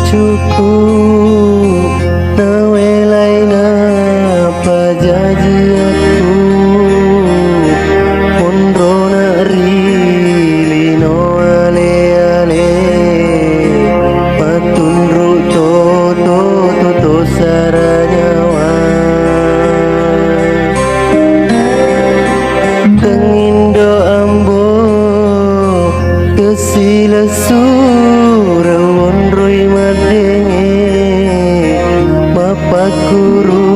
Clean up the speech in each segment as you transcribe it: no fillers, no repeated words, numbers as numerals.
cukup nawelai na pajaji aku pondrona rili no ale ale patunru to saranyawa tengindo ambo kesila sura wonroi madenge mapakuru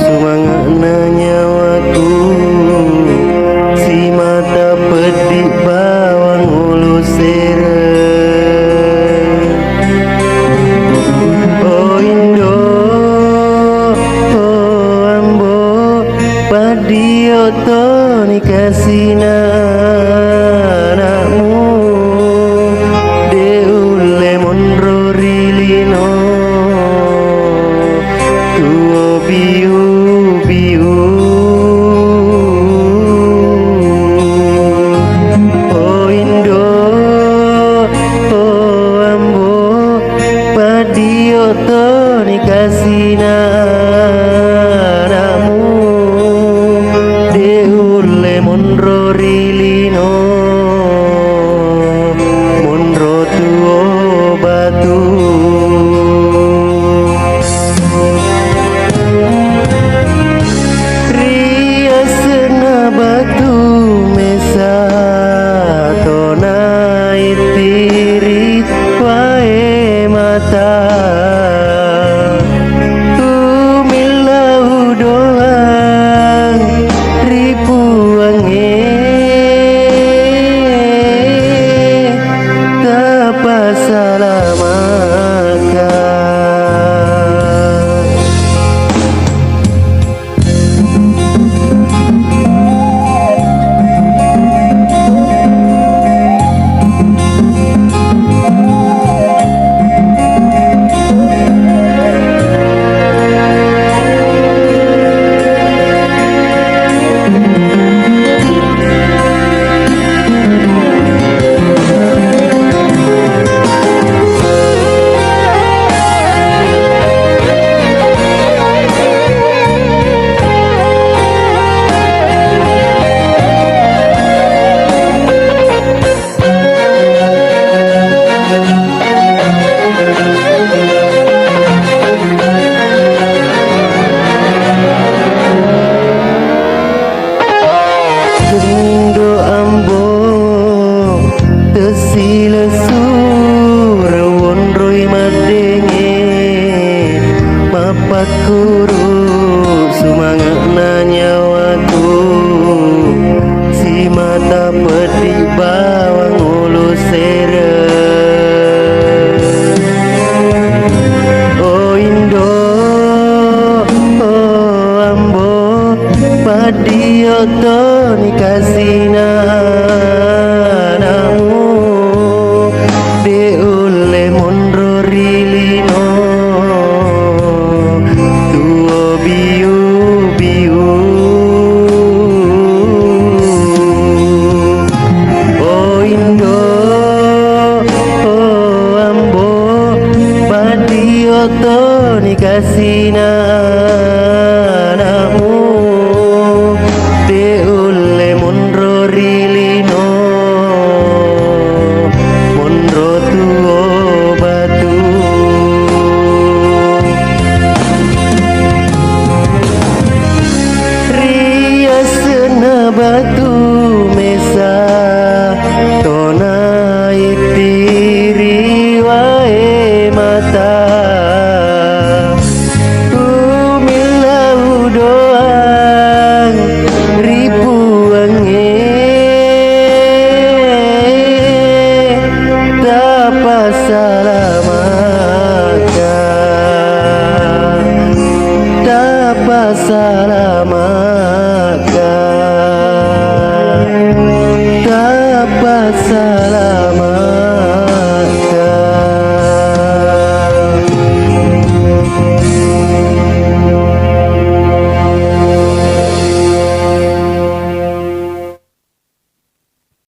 sumangana nyawaku si mata pedik bawang ulu sere oh indo oh ambo padio to nikasina anakmu deule monro rilino tuo biu biu oh indo oh ambo padio to nikasina anakmu deule monro rilino monro tuo batu riasna batu mesa tona itiri wae mata tumilau doang ripuange tapa salamaka Indo ambo tesila sura wonroi madenge mapakuru sumangana nyawaku si mata pedik bawang ulu sere oh indo oh ambo padio to nikasina anakmu deule monro rilino tuo biu biu oh indo oh ambo padio to nikasina anakmu deule monro rilino monro tuo batu riasna batu mesa tona itiri wae mata tumilau doang ripuange tapa salamaka tapa salamaka